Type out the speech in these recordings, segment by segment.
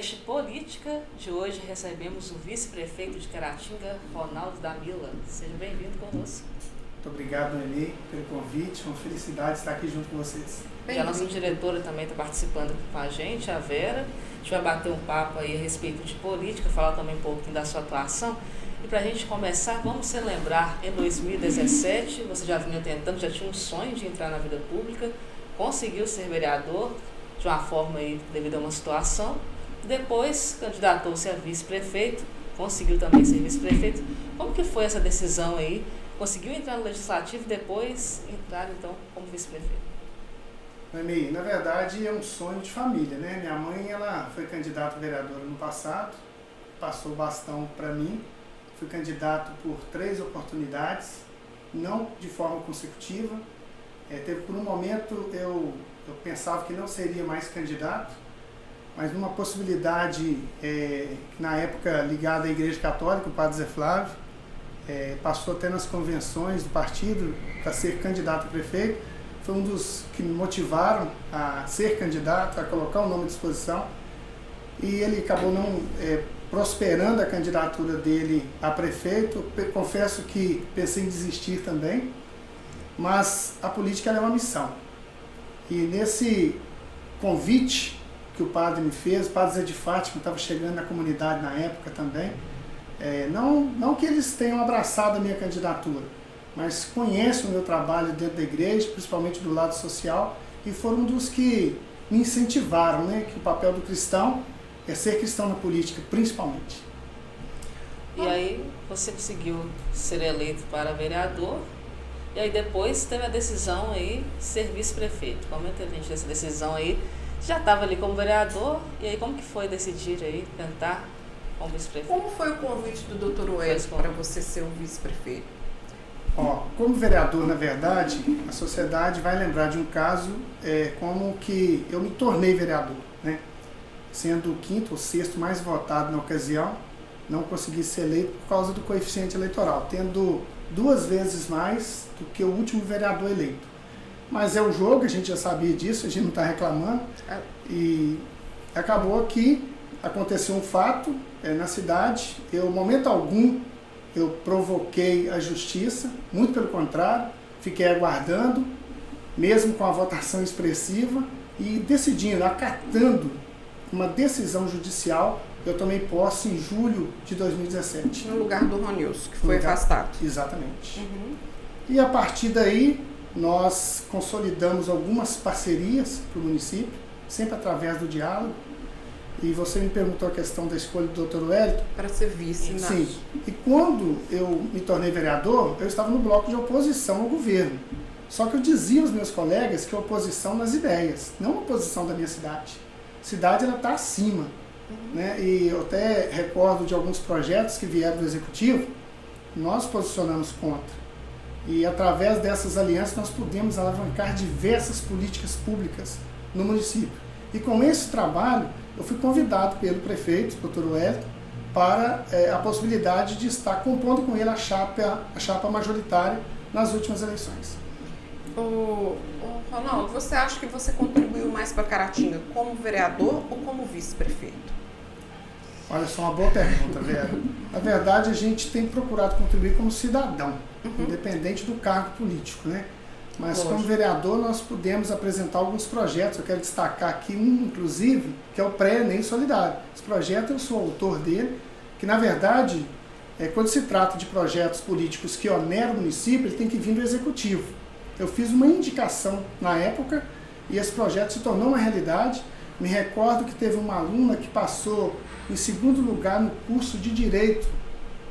podcast Política de hoje recebemos o vice-prefeito de Caratinga, Ronaldo Damila. Seja bem-vindo conosco. Muito obrigado, Noemi, pelo convite. Uma felicidade estar aqui junto com vocês. E a nossa diretora também está participando aqui com a gente, a Vera. A gente vai bater um papo aí a respeito de política, falar também um pouquinho da sua atuação. E para a gente começar, vamos se lembrar, em 2017, você já vinha tentando, já tinha um sonho de entrar na vida pública, conseguiu ser vereador, de uma forma aí, devido a uma situação. Depois, candidatou-se a vice-prefeito, conseguiu também ser vice-prefeito. Como que foi essa decisão aí? Conseguiu entrar no Legislativo e depois entrar, então, como vice-prefeito? Noemi, na verdade é um sonho de família, né? Minha mãe, ela foi candidata a vereadora no passado, passou o bastão para mim, fui candidato por 3 oportunidades, não de forma consecutiva. Teve por um momento eu pensava que não seria mais candidato, mas numa possibilidade, na época ligada à Igreja Católica, o padre Zé Flávio, passou até nas convenções do partido para ser candidato a prefeito, foi um dos que me motivaram a ser candidato, a colocar o nome à disposição, e ele acabou não prosperando a candidatura dele a prefeito. Confesso que pensei em desistir também, mas a política é uma missão. E nesse convite que o padre me fez, o padre Zé de Fátima estava chegando na comunidade na época também, não que eles tenham abraçado a minha candidatura, mas conhecem o meu trabalho dentro da igreja, principalmente do lado social, e foram um dos que me incentivaram, né, que o papel do cristão é ser cristão na política, principalmente. E aí você conseguiu ser eleito para vereador, e aí depois teve a decisão aí de ser vice-prefeito. Comenta a gente dessa decisão aí. Já estava ali como vereador, e aí como que foi decidir aí, tentar como vice-prefeito? Como foi o convite do Dr. Wellington para você ser um vice-prefeito? Como vereador, na verdade, a sociedade vai lembrar de um caso como que eu me tornei vereador, né? Sendo o 5º ou 6º mais votado na ocasião, não consegui ser eleito por causa do coeficiente eleitoral, tendo 2 vezes mais do que o último vereador eleito. Mas é o jogo, a gente já sabia disso, a gente não está reclamando. E acabou que aconteceu um fato na cidade. Momento algum, eu provoquei a justiça, muito pelo contrário, fiquei aguardando, mesmo com a votação expressiva, e decidindo, acatando uma decisão judicial. Eu tomei posse em julho de 2017. No lugar do Ronilson, que foi afastado. Exatamente. E a partir daí, nós consolidamos algumas parcerias para o município, sempre através do diálogo. E você me perguntou a questão da escolha do Dr. Wellington. Para ser vice, né? Sim. E quando eu me tornei vereador, eu estava no bloco de oposição ao governo. Só que eu dizia aos meus colegas que a oposição nas ideias, não a oposição da minha cidade. A cidade está acima. Né? E eu até recordo de alguns projetos que vieram do Executivo, nós posicionamos contra. E através dessas alianças nós pudemos alavancar diversas políticas públicas no município. E com esse trabalho eu fui convidado pelo prefeito, Dr. Wellington, para a possibilidade de estar compondo com ele a chapa majoritária nas últimas eleições. Ronaldo, você acha que você contribuiu mais para Caratinga como vereador ou como vice-prefeito? Olha só, uma boa pergunta, Vera. Na verdade, a gente tem procurado contribuir como cidadão, independente do cargo político, né? Mas como vereador nós pudemos apresentar alguns projetos. Eu quero destacar aqui um, inclusive, que é o Pré-ENEM Solidário. Esse projeto eu sou autor dele, que na verdade, quando se trata de projetos políticos que oneram o município, ele tem que vir do Executivo. Eu fiz uma indicação na época e esse projeto se tornou uma realidade. Me recordo que teve uma aluna que passou em 2º lugar no curso de Direito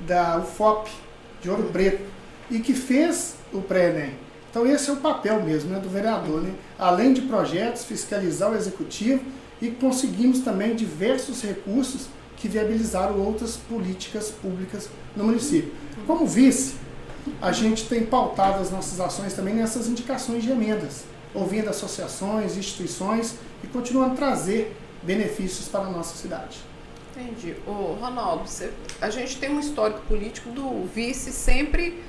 da UFOP, de Ouro Preto, e que fez o Pré-ENEM. Então esse é o papel mesmo, né, do vereador, né? Além de projetos, fiscalizar o Executivo, e conseguimos também diversos recursos que viabilizaram outras políticas públicas no município. Como vice, a gente tem pautado as nossas ações também nessas indicações de emendas, ouvindo associações, instituições e continuando a trazer benefícios para a nossa cidade. Entendi. Ronaldo, a gente tem um histórico político do vice sempre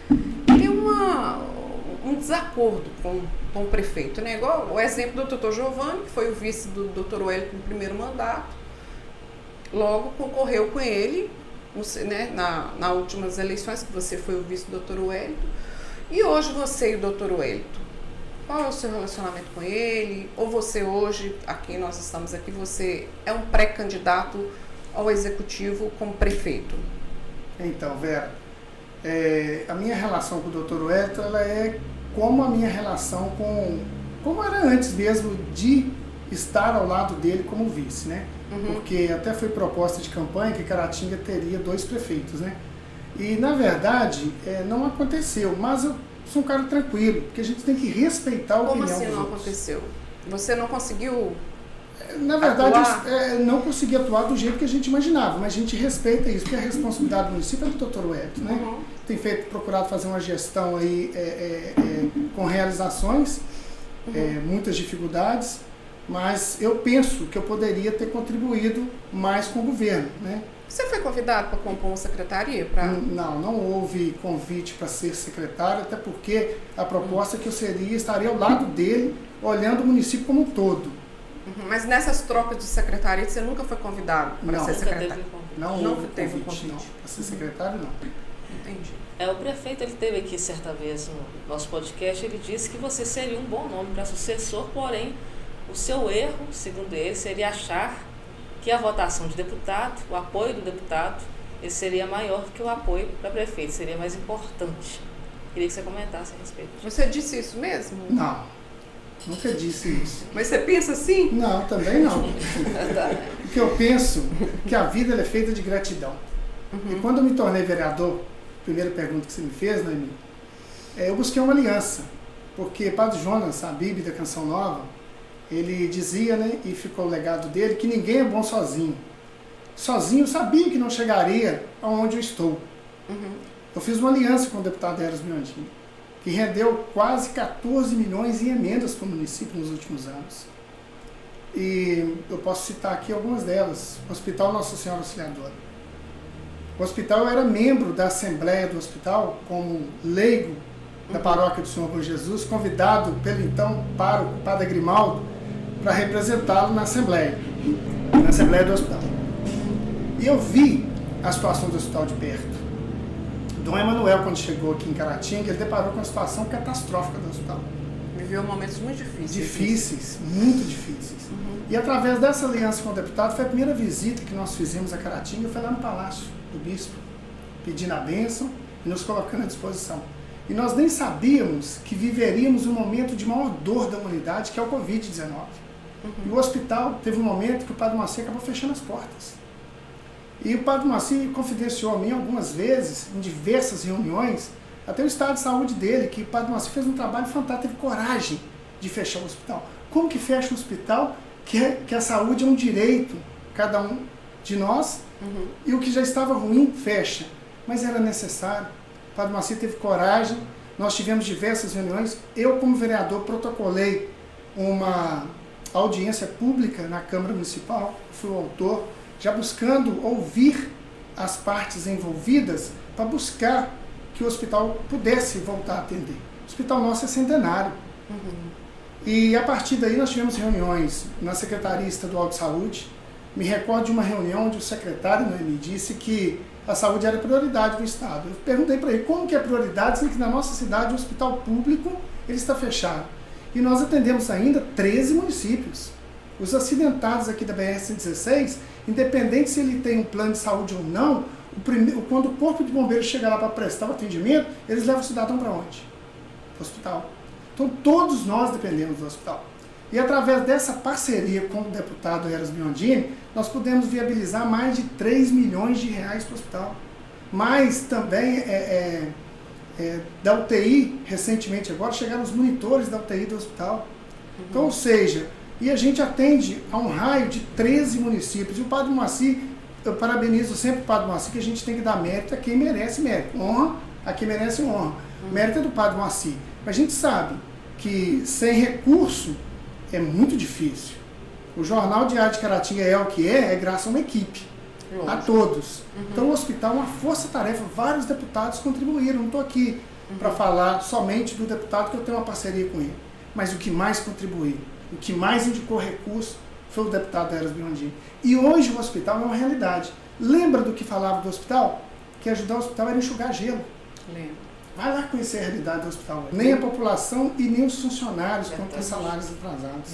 ter um desacordo com o prefeito, né? Igual o exemplo do Dr. Giovanni, que foi o vice do Dr. Wellington no primeiro mandato. logo concorreu com ele, né, nas últimas eleições, que você foi o vice do Dr. Wellington. E hoje você e o Dr. Wellington, qual é o seu relacionamento com ele? Ou você hoje, aqui nós estamos aqui, você é um pré-candidato ao executivo como prefeito? Então, Vera, a minha relação com o Dr. Wellington, ela é como a minha relação como era antes mesmo de estar ao lado dele como vice, né? Porque até foi proposta de campanha que Caratinga teria 2 prefeitos, né? E, na verdade, não aconteceu, mas eu sou um cara tranquilo, porque a gente tem que respeitar a opinião dos outros. Como assim não aconteceu? Você não conseguiu Na verdade, não consegui atuar do jeito que a gente imaginava, mas a gente respeita isso, porque a responsabilidade do município é do Dr. Wellington, né? Tem procurado fazer uma gestão aí com realizações, muitas dificuldades, mas eu penso que eu poderia ter contribuído mais com o governo, né? Você foi convidado para compor uma secretaria? Não houve convite para ser secretário, até porque a proposta é que eu estaria ao lado dele, olhando o município como um todo. Mas nessas trocas de secretaria, você nunca foi convidado para ser secretário? Não teve um convite. Não. Para ser secretário, não. Entendi. O prefeito, ele esteve aqui certa vez no nosso podcast, ele disse que você seria um bom nome para sucessor, porém, o seu erro, segundo ele, seria achar que a votação de deputado, o apoio do deputado, ele seria maior do que o apoio para prefeito, seria mais importante. Queria que você comentasse a respeito disso. Você disse isso mesmo? Não, nunca disse isso. Mas você pensa assim? Não, também não. Porque eu penso que a vida ela é feita de gratidão. E quando eu me tornei vereador, primeira pergunta que você me fez, Noemi, eu busquei uma aliança. Porque Padre Jonas, a Bíblia da Canção Nova, ele dizia, né, e ficou o legado dele, que ninguém é bom sozinho. Sozinho eu sabia que não chegaria aonde eu estou. Eu fiz uma aliança com o deputado Eros Biondini, que rendeu quase 14 milhões em emendas para o município nos últimos anos. E eu posso citar aqui algumas delas. O Hospital Nossa Senhora Auxiliadora. O hospital, eu era membro da Assembleia do Hospital, como leigo da Paróquia do Senhor Bom Jesus, convidado pelo então pároco, Padre Grimaldo, para representá-lo na Assembleia do Hospital. E eu vi a situação do hospital de perto. Dom Emanuel, quando chegou aqui em Caratinga, ele deparou com uma situação catastrófica do hospital. Viveu momentos muito difíceis. Difíceis, muito difíceis. E através dessa aliança com o deputado, foi a primeira visita que nós fizemos a Caratinga, foi lá no Palácio do Bispo, pedindo a bênção e nos colocando à disposição. E nós nem sabíamos que viveríamos um momento de maior dor da humanidade, que é o Covid-19. E o hospital teve um momento que o Padre Moacir acabou fechando as portas. E o Padre Moacir confidenciou a mim algumas vezes, em diversas reuniões, até o estado de saúde dele, que o Padre Moacir fez um trabalho fantástico, teve coragem de fechar o hospital. Como que fecha um hospital que a saúde é um direito, cada um de nós, e o que já estava ruim, fecha. Mas era necessário. O Padre Moacir teve coragem, nós tivemos diversas reuniões. Eu, como vereador, protocolei uma audiência pública na Câmara Municipal, fui o autor, já buscando ouvir as partes envolvidas para buscar que o hospital pudesse voltar a atender. O hospital nosso é centenário. E a partir daí nós tivemos reuniões na Secretaria Estadual de Saúde. Me recordo de uma reunião onde o secretário me disse que a saúde era prioridade do Estado. Eu perguntei para ele como que é prioridade, sendo que na nossa cidade o hospital público ele está fechado. E nós atendemos ainda 13 municípios. Os acidentados aqui da BR-116, independente se ele tem um plano de saúde ou não, quando o corpo de bombeiros chega lá para prestar o atendimento, eles levam o cidadão para onde? Para o hospital. Então todos nós dependemos do hospital. E através dessa parceria com o deputado Eros Biondini, nós pudemos viabilizar mais de 3 milhões de reais para o hospital. Mas também da UTI, recentemente agora, chegaram os monitores da UTI do hospital. Então, ou seja, e a gente atende a um raio de 13 municípios. E o Padre Moacir, eu parabenizo sempre o Padre Moacir, que a gente tem que dar mérito a quem merece mérito. Honra a quem merece honra. Mérito é do Padre Moacir. Mas a gente sabe que sem recurso é muito difícil. O Jornal Diário de Caratinga é o que é graças a uma equipe. A todos. Então o hospital é uma força-tarefa, vários deputados contribuíram. Não estou aqui para falar somente do deputado que eu tenho uma parceria com ele. Mas o que mais contribuiu, o que mais indicou recurso foi o deputado Eros Biondini. E hoje o hospital é uma realidade. Lembra do que falava do hospital? Que ajudar o hospital era enxugar gelo. Lembro. Vai lá conhecer a realidade do hospital. Nem a população e nem os funcionários com os salários atrasados.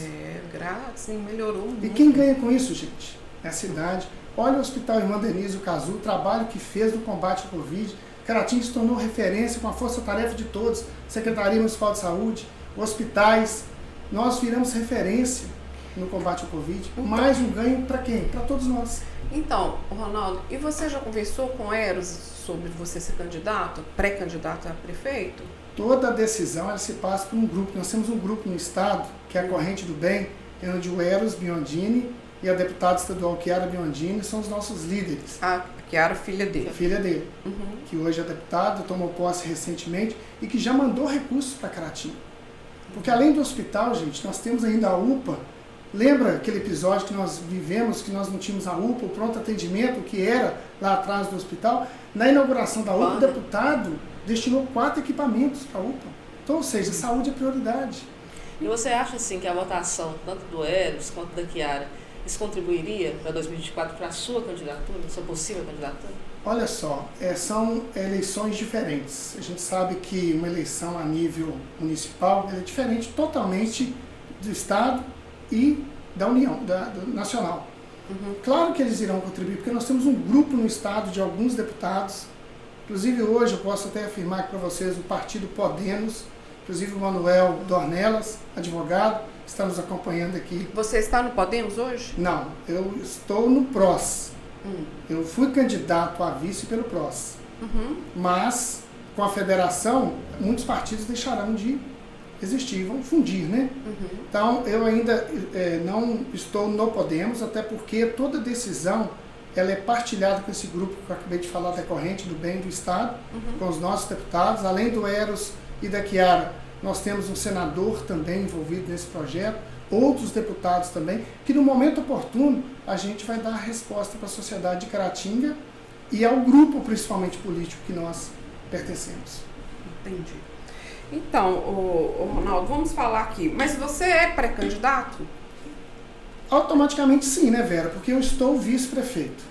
Grátis, melhorou muito. E quem ganha com isso, gente? É a cidade. Olha o Hospital Irmã Denise Cazu, o trabalho que fez no combate ao Covid. Caratinga se tornou referência com a força-tarefa de todos. Secretaria Municipal de Saúde, hospitais. Nós viramos referência no combate ao Covid. Mais um ganho para quem? Para todos nós. Então, Ronaldo, e você já conversou com Eros sobre você ser candidato, pré-candidato a prefeito? Toda a decisão ela se passa por um grupo. Nós temos um grupo no Estado, que é a Corrente do Bem, onde o Eros Biondini e a deputada estadual Chiara Biondini são os nossos líderes. A Chiara, filha dele. Filha dele, que hoje é deputada, tomou posse recentemente e que já mandou recursos para Caratinga. Porque além do hospital, gente, nós temos ainda a UPA. Lembra aquele episódio que nós vivemos, que nós não tínhamos a UPA, o pronto atendimento, que era lá atrás do hospital? Na inauguração da UPA, o deputado destinou 4 equipamentos para a UPA. Então, ou seja, saúde é prioridade. E você acha, assim, que a votação, tanto do Eros quanto da Chiara, isso contribuiria para 2024 para a sua candidatura, sua possível candidatura? Olha só, são eleições diferentes. A gente sabe que uma eleição a nível municipal é diferente totalmente do Estado e da União, do Nacional. Claro que eles irão contribuir, porque nós temos um grupo no Estado de alguns deputados. Inclusive hoje eu posso até afirmar aqui para vocês o partido Podemos, inclusive o Manuel Dornelas, advogado, está nos acompanhando aqui. Você está no Podemos hoje? Não, eu estou no PROS. Eu fui candidato a vice pelo PROS. Mas, com a federação, muitos partidos deixarão de existir, vão fundir, né? Então, eu ainda não estou no Podemos, até porque toda decisão ela é partilhada com esse grupo que eu acabei de falar, da Corrente do Bem do Estado, com os nossos deputados. Além do Eros e da Chiara, nós temos um senador também envolvido nesse projeto, outros deputados também, que no momento oportuno a gente vai dar a resposta para a sociedade de Caratinga e ao grupo, principalmente político, que nós pertencemos. Entendi. Então, Ronaldo, vamos falar aqui. Mas você é pré-candidato? Automaticamente sim, né, Vera? Porque eu estou vice-prefeito.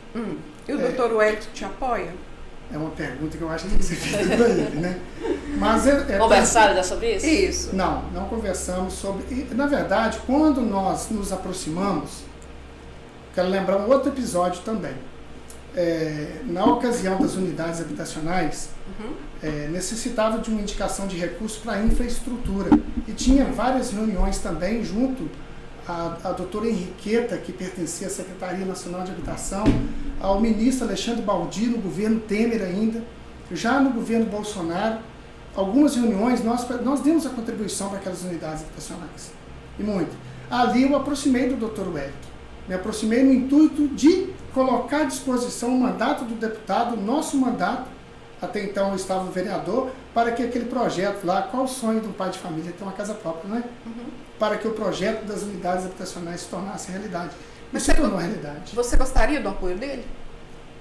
E o doutor Wellington te apoia? É uma pergunta que eu acho que tem que ser feita para ele, né? Mas Conversaram já sobre isso? Isso. Não conversamos sobre... Na verdade, quando nós nos aproximamos, quero lembrar um outro episódio também. Na ocasião das unidades habitacionais, necessitava de uma indicação de recursos para infraestrutura. E tinha várias reuniões também junto à doutora Henriqueta, que pertencia à Secretaria Nacional de Habitação, ao ministro Alexandre Baldi, no governo Temer ainda, já no governo Bolsonaro. Algumas reuniões nós demos a contribuição para aquelas unidades habitacionais. E muito. Ali eu aproximei do Dr. Wellington. Me aproximei no intuito de colocar à disposição o mandato do deputado, o nosso mandato, até então eu estava vereador, para que aquele projeto lá, qual o sonho de um pai de família ter uma casa própria, não é? Para que o projeto das unidades habitacionais se tornasse realidade. E se tornou realidade. Você gostaria do apoio dele?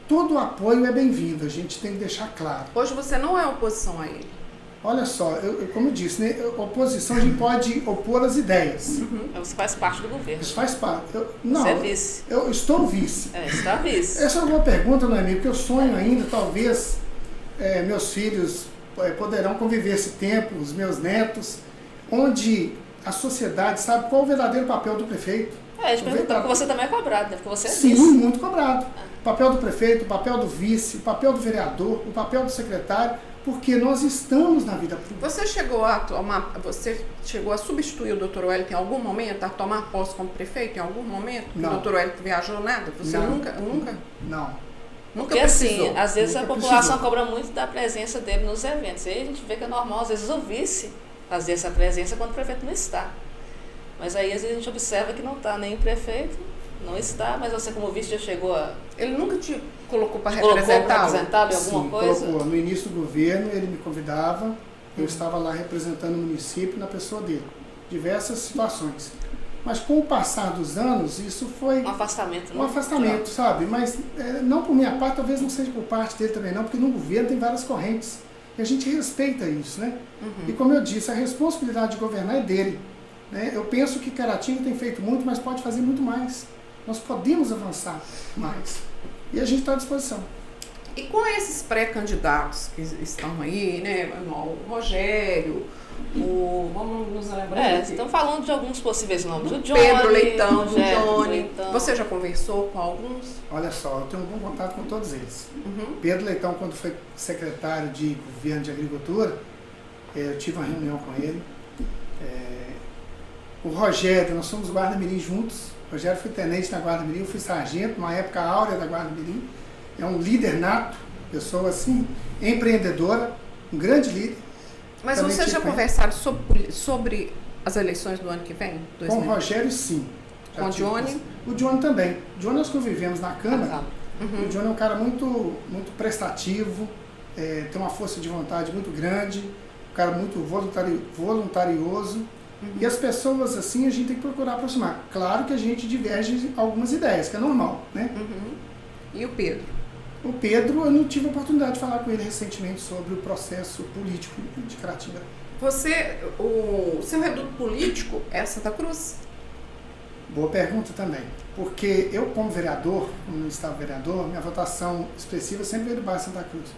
Todo o apoio é bem-vindo, a gente tem que deixar claro. Hoje você não é oposição a ele. Olha só, como eu disse, né, oposição a gente pode opor as ideias. Você faz parte do governo. Isso faz parte. Você é vice. Eu estou vice. Está vice. Essa é uma boa pergunta, Noemi, porque eu sonho ainda, talvez, meus filhos poderão conviver esse tempo, os meus netos, onde a sociedade sabe qual é o verdadeiro papel do prefeito. A gente perguntou porque você também é cobrado, né? Porque você é Sim, vice. muito cobrado. O papel do prefeito, o papel do vice, o papel do vereador, o papel do secretário, porque nós estamos na vida pública. Você chegou a substituir o Dr. Wellington em algum momento, a tomar posse como prefeito em algum momento? Não. O Dr. Wellington viajou nada? Você Não. nunca? Não. Nunca Porque precisou. assim, às vezes Nunca a população precisou. cobra muito da presença dele nos eventos. E aí a gente vê que é normal, às vezes, o vice fazer essa presença quando o prefeito não está. Mas aí às vezes a gente observa que não está nem o prefeito, não está, mas você como vice já chegou a... Ele nunca te colocou para colocou para representá-lo? representá-lo em alguma Sim, coisa? colocou. No início do governo, ele me convidava, eu estava lá representando o município na pessoa dele. Diversas situações. Mas com o passar dos anos, isso foi Um afastamento, um afastamento, sabe? Mas não por minha parte, talvez não seja por parte dele também não, porque no governo tem várias correntes. E a gente respeita isso, né? E como eu disse, a responsabilidade de governar é dele. né? Eu penso que Caratinga tem feito muito, mas pode fazer muito mais. Nós podemos avançar mais. E a gente está à disposição. E com esses pré-candidatos que estão aí, né? O Rogério, vamos nos lembrar. Estão falando de alguns possíveis nomes. O Johnny, Pedro Leitão, Rogério, o Johnny. Leitão. Você já conversou com alguns? Olha só, eu tenho um bom contato com todos eles. Uhum. Pedro Leitão, quando foi secretário de Governo de Agricultura, eu tive uma reunião com ele. O Rogério, nós somos guarda-mirim juntos. O Rogério foi tenente na Guarda-Mirim, eu fui sargento, numa época áurea da Guarda-Mirim. É um líder nato, pessoa assim, empreendedora, um grande líder. Mas Também vocês já tive conversaram sobre as eleições do ano que vem? Com o Rogério, sim. Com o Johnny? O Johnny também. O Johnny nós convivemos na Câmara. Uhum. O Johnny é um cara muito, muito prestativo, tem uma força de vontade muito grande, um cara muito voluntarioso. E as pessoas assim a gente tem que procurar aproximar. Claro que a gente diverge em algumas ideias, que é normal, né? Uhum. E o Pedro? O Pedro, eu não tive a oportunidade de falar com ele recentemente sobre o processo político de Caratinga. O seu reduto político é Santa Cruz? Boa pergunta também. Porque eu, como vereador, como estava vereador, minha votação expressiva sempre veio do bairro Santa Cruz,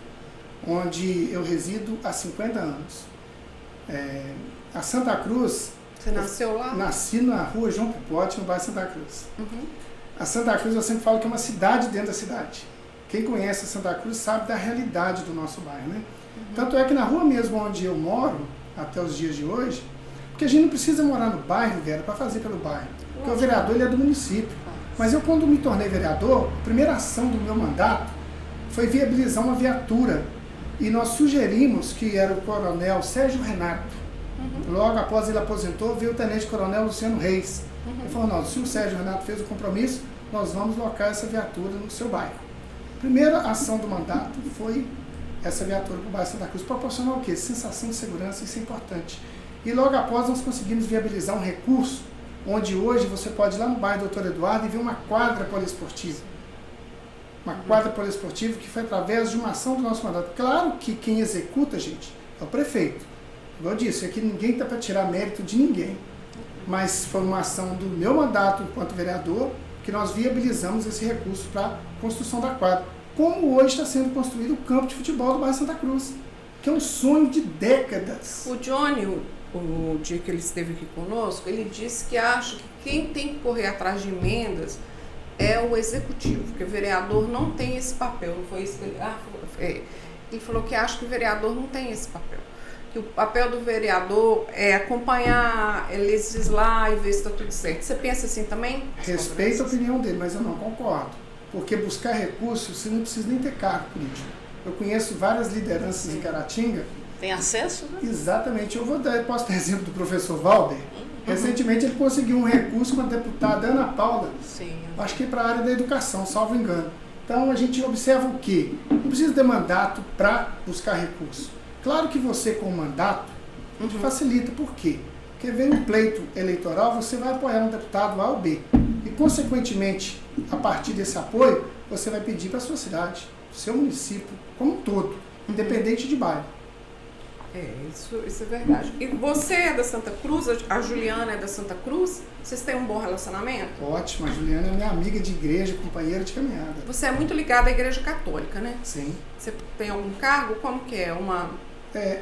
onde eu resido há 50 anos. A Santa Cruz... Você nasceu lá? Nasci na rua João Pipote, no bairro Santa Cruz. Uhum. A Santa Cruz eu sempre falo que é uma cidade dentro da cidade. Quem conhece a Santa Cruz sabe da realidade do nosso bairro, né? Uhum. Tanto é que na rua mesmo onde eu moro, até os dias de hoje, porque a gente não precisa morar no bairro, Vera, para fazer pelo bairro. Porque o vereador ele é do município. Mas eu, quando me tornei vereador, a primeira ação do meu mandato foi viabilizar uma viatura. E nós sugerimos que era o coronel Sérgio Renato. Uhum. Logo após ele aposentou, veio o tenente-coronel Luciano Reis. Uhum. Ele falou, não, se o Sérgio Renato fez o compromisso, nós vamos locar essa viatura no seu bairro. Primeira ação do mandato foi essa viatura para o bairro Santa Cruz. Proporcionar o quê? Sensação de segurança, isso é importante. E logo após nós conseguimos viabilizar um recurso, onde hoje você pode ir lá no bairro Doutor Eduardo e ver uma quadra poliesportiva. Uma quadra poliesportiva que foi através de uma ação do nosso mandato. Claro que quem executa, gente, é o prefeito. Como eu disse, aqui ninguém está para tirar mérito de ninguém. Mas foi uma ação do meu mandato enquanto vereador que nós viabilizamos esse recurso para a construção da quadra. Como hoje está sendo construído o campo de futebol do bairro Santa Cruz, que é um sonho de décadas. O Johnny, o dia que ele esteve aqui conosco, ele disse que acha que quem tem que correr atrás de emendas é o executivo, porque o vereador não tem esse papel. Não foi isso que ele falou que acha que o vereador não tem esse papel. Que o papel do vereador é acompanhar, é legislar e ver se está tudo certo. Você pensa assim também? Respeito a opinião dele, mas eu não concordo. Porque buscar recursos, você não precisa nem ter cargo político. Eu conheço várias lideranças em Caratinga. Tem acesso, né? Exatamente. Eu posso dar exemplo do professor Valber. Recentemente ele conseguiu um recurso com a deputada Ana Paula. Sim. Acho que para a área da educação, salvo engano. Então a gente observa o quê? Não precisa ter mandato para buscar recurso. Claro que você com mandato te facilita. Por quê? Porque vem um pleito eleitoral, você vai apoiar um deputado A ou B. E consequentemente, a partir desse apoio, você vai pedir para a sua cidade, seu município, como um todo, independente de bairro. Isso é verdade. E você é da Santa Cruz, a Juliana é da Santa Cruz? Vocês têm um bom relacionamento? Ótimo, a Juliana é minha amiga de igreja, companheira de caminhada. Você é muito ligada à Igreja Católica, né? Sim. Você tem algum cargo? Como que é?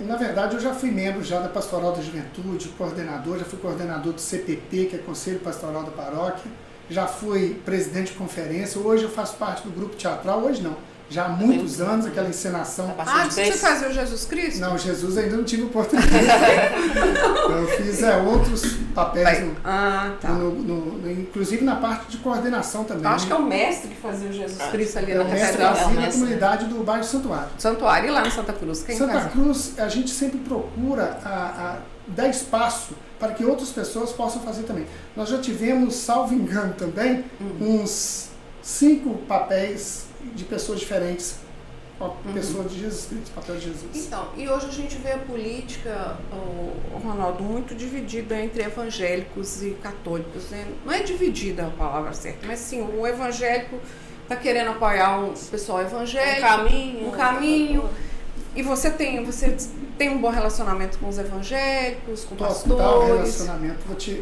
Na verdade, eu já fui membro já da Pastoral da Juventude, coordenador, já fui coordenador do CPP, que é Conselho Pastoral da Paróquia, já fui presidente de conferência, hoje eu faço parte do grupo teatral, hoje não, já há muitos anos, aquela encenação. Você fazia o Jesus Cristo? Não, Jesus ainda não tive oportunidade. Eu fiz outros papéis, inclusive na parte de coordenação também. Acho que é o mestre que fazia o Jesus Cristo ali na catedral. Na comunidade do bairro Santuário. Santuário, e lá no Santa Cruz? Quem Santa fazia? Cruz, a gente sempre procura dar espaço para que outras pessoas possam fazer também. Nós já tivemos, salvo engano também, uns 5 papéis de pessoas diferentes, pessoa de Jesus Cristo, papel de Jesus. Então, e hoje a gente vê a política, Ronaldo, muito dividida entre evangélicos e católicos, né? Não é dividida a palavra certa, mas sim, o evangélico está querendo apoiar o pessoal evangélico, um caminho, e você Tem um bom relacionamento com os evangélicos, com Total pastores? relacionamento.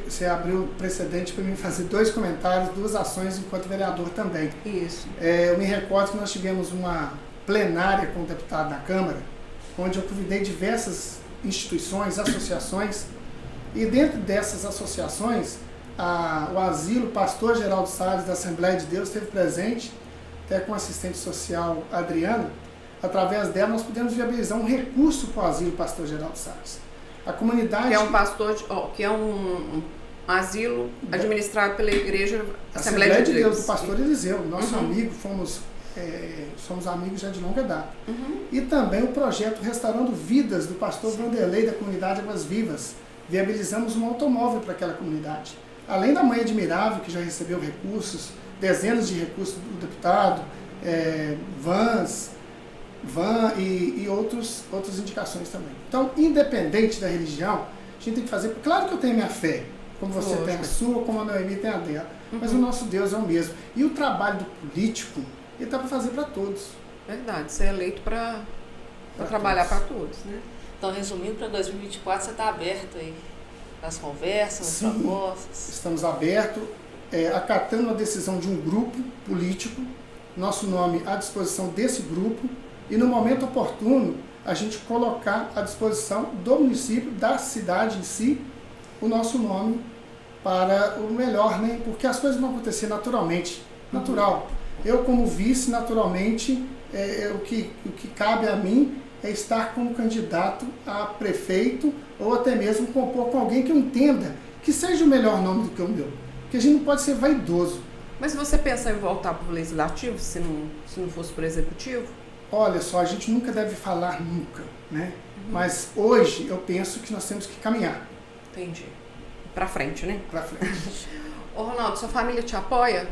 Você abriu precedente para mim fazer 2 comentários, 2 ações enquanto vereador também. Isso. Eu me recordo que nós tivemos uma plenária com o deputado na Câmara, onde eu convidei diversas instituições, associações, e dentro dessas associações, o Asilo Pastor Geraldo Salles da Assembleia de Deus esteve presente, até com o assistente social Adriano. Através dela nós pudemos viabilizar um recurso para o Asilo Pastor Geraldo Salles. A comunidade... Que é um pastor, que é um asilo administrado pela Igreja Assembleia de Deus. Do pastor Eliseu, nosso amigo, somos amigos já de longa data. E também o projeto Restaurando Vidas, do pastor Vanderlei, da comunidade Águas Vivas. Viabilizamos um automóvel para aquela comunidade. Além da Mãe Admirável, que já recebeu recursos, dezenas de recursos do deputado, van e outras indicações também. Então, independente da religião, a gente tem que fazer... Claro que eu tenho minha fé, como você tem a sua, como a Noemi tem a dela, mas o nosso Deus é o mesmo. E o trabalho do político, ele está para fazer para todos. Verdade, ser eleito para trabalhar para todos, né? Então, resumindo, para 2024 você está aberto aí nas conversas, nas propostas? Estamos abertos, acatando a decisão de um grupo político, nosso nome à disposição desse grupo, e no momento oportuno a gente colocar à disposição do município, da cidade em si, o nosso nome para o melhor, né? Porque as coisas vão acontecer naturalmente, natural. Eu como vice, naturalmente, o que cabe a mim é estar como candidato a prefeito ou até mesmo compor com alguém que eu entenda que seja o melhor nome do que o meu. Porque a gente não pode ser vaidoso. Mas você pensa em voltar para o legislativo, se não fosse para o executivo? Olha só, a gente nunca deve falar nunca, né? Mas hoje eu penso que nós temos que caminhar. Entendi. Para frente, né? Para frente. Ô Ronaldo, sua família te apoia?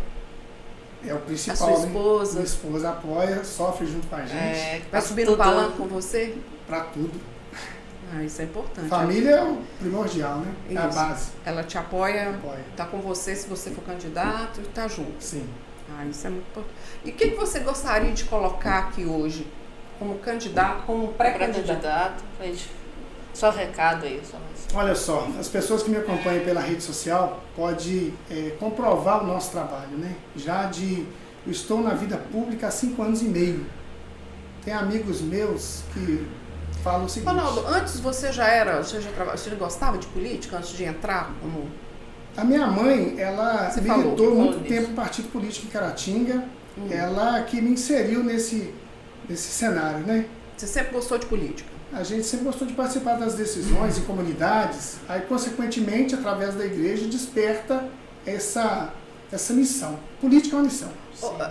É o principal, a sua esposa? Minha esposa apoia, sofre junto com a gente. Vai subir no palanque com você? Para tudo. Isso é importante. Família é o primordial, né? É a base. Ela te apoia, tá com você se você for candidato e tá junto. Sim. Isso é muito importante. E o que você gostaria de colocar aqui hoje, como candidato, como pré-candidato? Só recado aí. Olha só, as pessoas que me acompanham pela rede social podem comprovar o nosso trabalho, né? Eu estou na vida pública há 5 anos e meio. Tem amigos meus que falam o seguinte... Ronaldo, antes você já gostava de política, antes de entrar como... A minha mãe, ela militou muito tempo no partido político em Caratinga, ela que me inseriu nesse cenário, né? Você sempre gostou de política? A gente sempre gostou de participar das decisões em comunidades, aí consequentemente, através da igreja, desperta essa missão. Política é uma missão.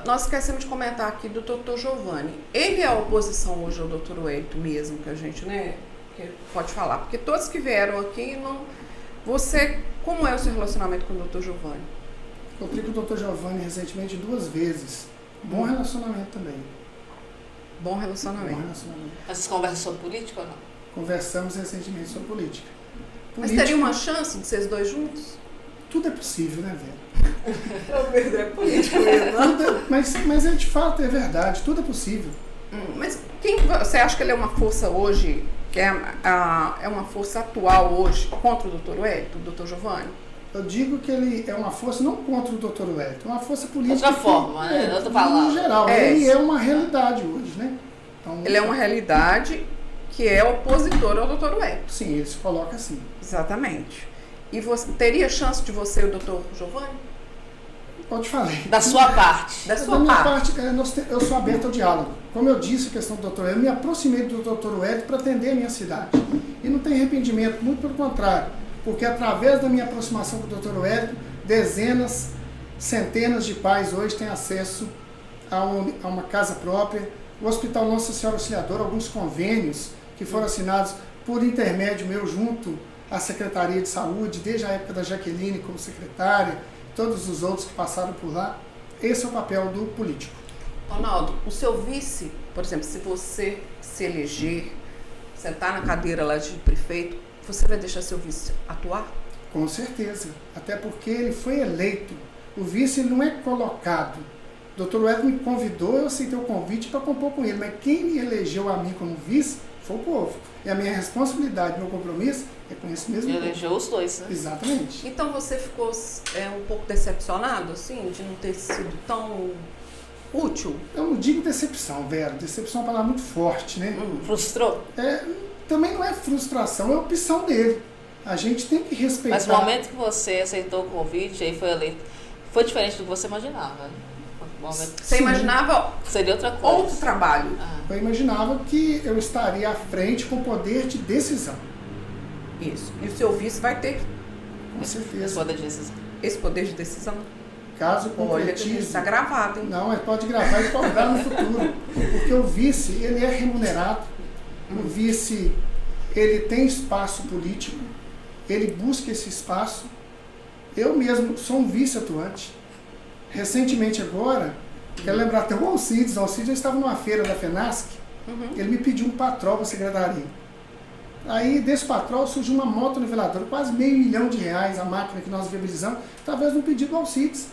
Nós esquecemos de comentar aqui do Dr. Giovanni. Ele é a oposição hoje ao Dr. Wellington mesmo, que a gente, né, que pode falar. Porque todos que vieram aqui, como é o seu relacionamento com o Dr. Giovanni? Eu fui com o Dr. Giovanni recentemente 2 vezes. Bom relacionamento também. Bom relacionamento. Mas vocês conversam sobre política ou não? Conversamos recentemente sobre política. Mas teria uma chance de vocês dois juntos? Tudo é possível, né, velho? É político mesmo. Mas de fato é verdade, tudo é possível. Mas você acha que ele é uma força hoje, que é uma força atual hoje contra o Dr. Wellington, o Dr. Giovanni? Eu digo que ele é uma força não contra o Dr. Wellington, é uma força política. Outra forma, né? Outra palavra. No geral, ele é uma realidade hoje, né? Então, ele é uma realidade que é opositor ao Dr. Wellington. Sim, ele se coloca assim. Exatamente. E você teria chance de você e o Dr. Giovanni? Eu te falei. Da sua parte. Da minha parte, eu sou aberto ao diálogo. Como eu disse, a questão do Dr. Wellington, eu me aproximei do Dr. Wellington para atender a minha cidade. E não tem arrependimento, muito pelo contrário. Porque através da minha aproximação com o Dr. Wellington, dezenas, centenas de pais hoje têm acesso a uma casa própria. O Hospital Nossa Senhora Auxiliadora, alguns convênios que foram assinados por intermédio meu junto à Secretaria de Saúde, desde a época da Jaqueline como secretária, todos os outros que passaram por lá. Esse é o papel do político. Ronaldo, o seu vice, por exemplo, se você se eleger, sentar na cadeira lá de prefeito, você vai deixar seu vice atuar? Com certeza, até porque ele foi eleito. O vice não é colocado, O doutor Wellington me convidou, eu aceitei o convite para compor com ele, mas quem me elegeu a mim como vice foi o povo. E a minha responsabilidade, meu compromisso é com esse mesmo povo. Elegeu os dois, né? Exatamente. Então você ficou um pouco decepcionado, assim, de não ter sido tão útil? Eu não digo decepção, Vera. Decepção é uma palavra muito forte, né? Frustrou? Também não é frustração, é opção dele. A gente tem que respeitar. Mas no momento que você aceitou o convite, aí foi eleito, foi diferente do que você imaginava, né? Você imaginava seria outra coisa. outro trabalho? Eu imaginava que eu estaria à frente com poder de decisão. Isso. E o seu vice vai ter Com certeza. esse poder de decisão? Caso Olha, concretize. está gravado, hein? Não, mas pode gravar e cobrar no futuro. Porque o vice, ele é remunerado. O vice, ele tem espaço político. Ele busca esse espaço. Eu mesmo sou um vice atuante. Recentemente agora, quero lembrar até o Alcides já estava numa feira da FENASC, ele me pediu um patrol para a secretaria. Aí desse patrol surgiu uma moto niveladora, quase R$500 mil a máquina que nós viabilizamos, através de um pedido do Alcides.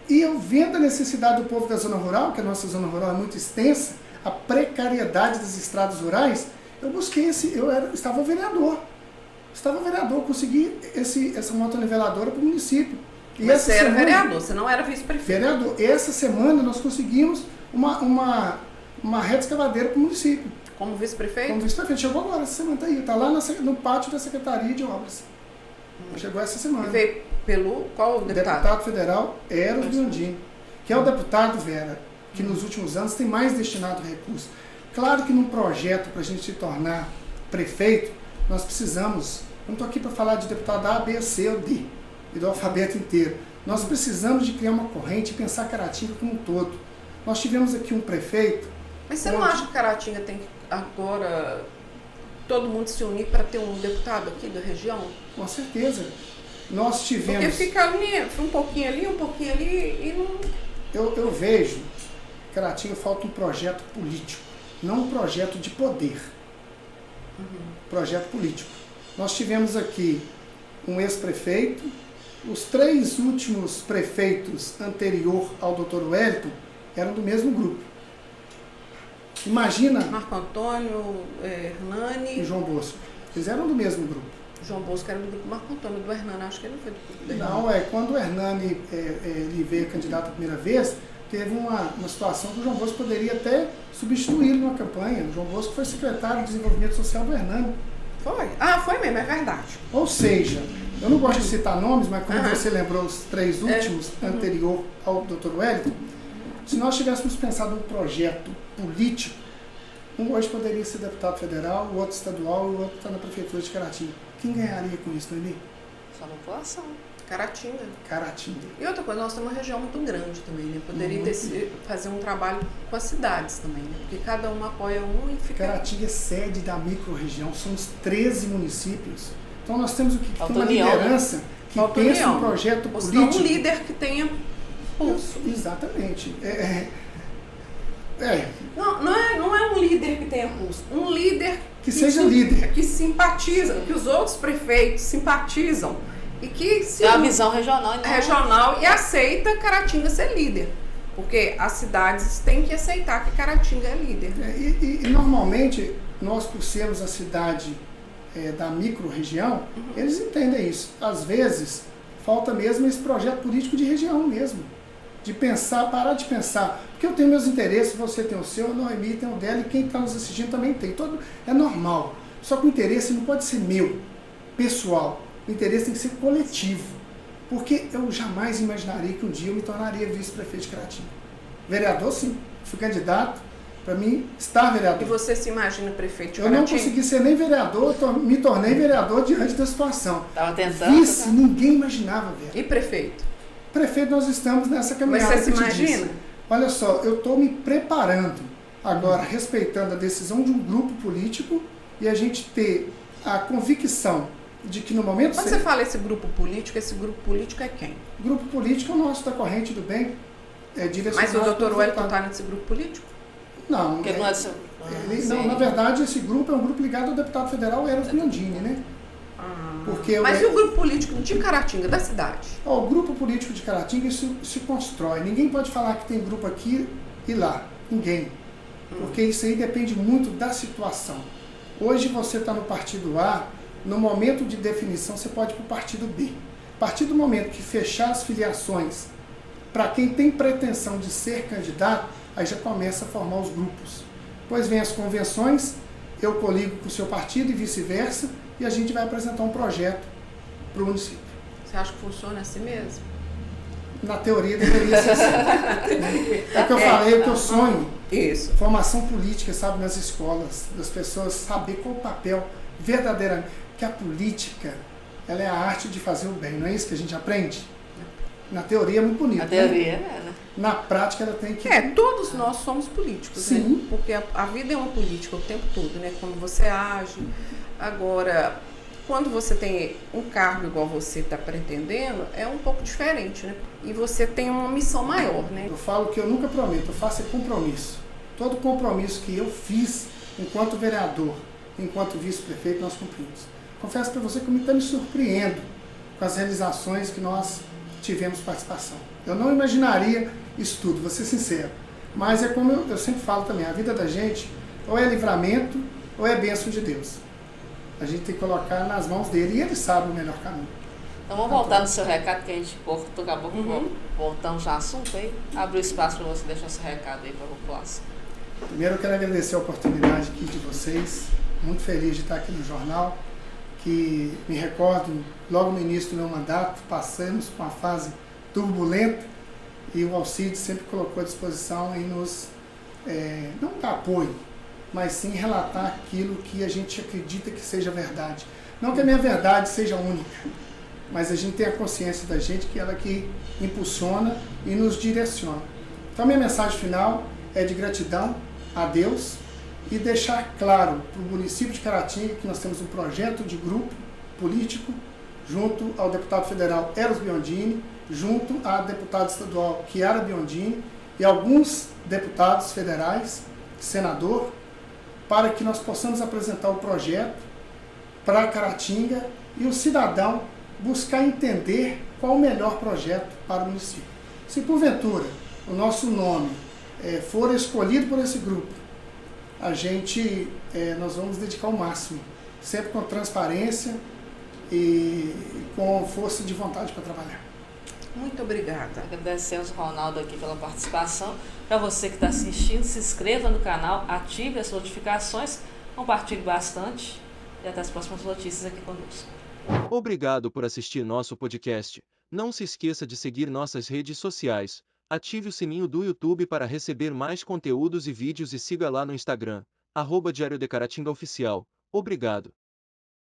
E eu vendo a necessidade do povo da zona rural, que a nossa zona rural é muito extensa, a precariedade das estradas rurais, eu busquei estava vereador, consegui essa moto niveladora para o município. E mas você era vereador, você não era vice-prefeito. Vereador. Essa semana nós conseguimos uma reta escavadeira para o município. Como vice-prefeito? Como vice-prefeito. Chegou agora, essa semana está aí. Está lá no pátio da Secretaria de Obras. Chegou essa semana. E veio pelo qual deputado? Deputado federal Eros Biondini, que é o deputado, Vera, que nos últimos anos tem mais destinado recursos. Claro que num projeto para a gente se tornar prefeito, nós precisamos, eu não estou aqui para falar de deputado A, B, C ou D, e do alfabeto inteiro. Nós precisamos de criar uma corrente e pensar Caratinga como um todo. Nós tivemos aqui um prefeito... Mas você não acha que Caratinga tem que agora todo mundo se unir para ter um deputado aqui da região? Com certeza. Nós tivemos... Porque fica ali, um pouquinho ali e não... Eu vejo que Caratinga falta um projeto político, não um projeto de poder. Projeto político. Nós tivemos aqui um ex-prefeito. Os 3 últimos prefeitos anterior ao Dr. Wellington eram do mesmo grupo. Imagina... Marco Antônio, Hernani... E João Bosco. Eles eram do mesmo grupo. João Bosco era do grupo Marco Antônio, do Hernani, acho que ele não foi do grupo dele. Não, quando o Hernani ele veio candidato a primeira vez, teve uma situação que o João Bosco poderia até substituí-lo numa campanha. O João Bosco foi secretário de Desenvolvimento Social do Hernani. Foi? Ah, foi mesmo, é verdade. Ou seja... Eu não gosto de citar nomes, mas como você lembrou os 3 últimos anterior ao Dr. Wellington, se nós tivéssemos pensado um projeto político, um hoje poderia ser deputado federal, o outro estadual e o outro está na prefeitura de Caratinga. Quem ganharia com isso, Noemi? Só a população. Caratinga. E outra coisa, nós temos uma região muito grande também, né? Poderia fazer um trabalho com as cidades também, né? Porque cada uma apoia um e fica... Caratinga é sede da micro-região, somos 13 municípios. Então nós temos o que tem uma união, liderança que pensa um projeto político. Um líder que tenha pulso. Exatamente. Não é um líder que tenha pulso. Um líder que seja líder. Que simpatiza, que os outros prefeitos simpatizam. E que se é uma visão regional. Regional e aceita Caratinga ser líder. Porque as cidades têm que aceitar que Caratinga é líder. E normalmente, nós por sermos a cidade... da micro-região, eles entendem isso. Às vezes, falta mesmo esse projeto político de região mesmo. De pensar, parar de pensar. Porque eu tenho meus interesses, você tem o seu, a Noemi tem o dela, e quem está nos assistindo também tem. É normal. Só que o interesse não pode ser meu, pessoal. O interesse tem que ser coletivo. Porque eu jamais imaginaria que um dia eu me tornaria vice-prefeito de Caratinga. Vereador, sim. Fui candidato. Para mim, estar vereador. E você se imagina prefeito de Eu Caratinga? não consegui ser nem vereador, me tornei vereador diante da situação. Estava tentando. Vice, ninguém imaginava, Vera. E prefeito? Prefeito, nós estamos nessa caminhada. Mas você se imagina? Olha só, eu estou me preparando agora, respeitando a decisão de um grupo político e a gente ter a convicção de que no momento... Quando você fala esse grupo político é quem? O grupo político é o nosso da Corrente do Bem. Mas o Dr. Wellington está nesse grupo político? Não, porque não é seu... não, na verdade, esse grupo é um grupo ligado ao deputado federal Eros Biondini, né? Mas e o grupo político de Caratinga, da cidade? O grupo político de Caratinga, isso se constrói. Ninguém pode falar que tem grupo aqui e lá. Ninguém. Porque isso aí depende muito da situação. Hoje você está no partido A, no momento de definição você pode ir para o partido B. A partir do momento que fechar as filiações, para quem tem pretensão de ser candidato, aí já começa a formar os grupos. Depois vem as convenções, eu coligo com o seu partido e vice-versa, e a gente vai apresentar um projeto para o município. Você acha que funciona assim mesmo? Na teoria deveria ser assim. É o que eu falei, é o que eu sonho. Isso. Formação política, sabe, nas escolas, das pessoas saber qual o papel verdadeiramente. Que a política, ela é a arte de fazer o bem, não é isso que a gente aprende? Na teoria é muito bonito. A teoria né? Na prática ela tem que... Todos nós somos políticos, Sim. né? Porque a vida é uma política o tempo todo, né? Como você age. Agora, quando você tem um cargo igual você está pretendendo, é um pouco diferente, né? E você tem uma missão maior, né? Eu falo que eu nunca prometo, eu faço é compromisso. Todo compromisso que eu fiz enquanto vereador, enquanto vice-prefeito, nós cumprimos. Confesso para você que eu me surpreendo com as realizações que nós tivemos participação. Eu não imaginaria isso tudo, vou ser sincero. Mas é como eu sempre falo também, a vida da gente ou é livramento ou é bênção de Deus. A gente tem que colocar nas mãos dele e ele sabe o melhor caminho. Então vamos voltar no seu recado, que a gente cortou, acabou que voltamos ao assunto aí. Abre o espaço para você deixar seu recado aí para a população. Primeiro eu quero agradecer a oportunidade aqui de vocês. Muito feliz de estar aqui no jornal. Que me recordo, logo no início do meu mandato, passamos por uma fase turbulenta e o Alcides sempre colocou à disposição em nos, não dar apoio, mas sim relatar aquilo que a gente acredita que seja verdade. Não que a minha verdade seja única, mas a gente tem a consciência da gente que ela que impulsiona e nos direciona. Então minha mensagem final é de gratidão a Deus e deixar claro para o município de Caratinga que nós temos um projeto de grupo político junto ao deputado federal Eros Biondini, junto à deputada estadual Chiara Biondini e alguns deputados federais, senador, para que nós possamos apresentar o projeto para Caratinga e o cidadão buscar entender qual o melhor projeto para o município. Se porventura o nosso nome for escolhido por esse grupo, nós vamos dedicar o máximo, sempre com transparência e com força de vontade para trabalhar. Muito obrigada. Agradecemos, Ronaldo, aqui pela participação. Para você que está assistindo, se inscreva no canal, ative as notificações, compartilhe bastante e até as próximas notícias aqui conosco. Obrigado por assistir nosso podcast. Não se esqueça de seguir nossas redes sociais. Ative o sininho do YouTube para receber mais conteúdos e vídeos e siga lá no Instagram, @Diário de Caratinga Oficial. Obrigado.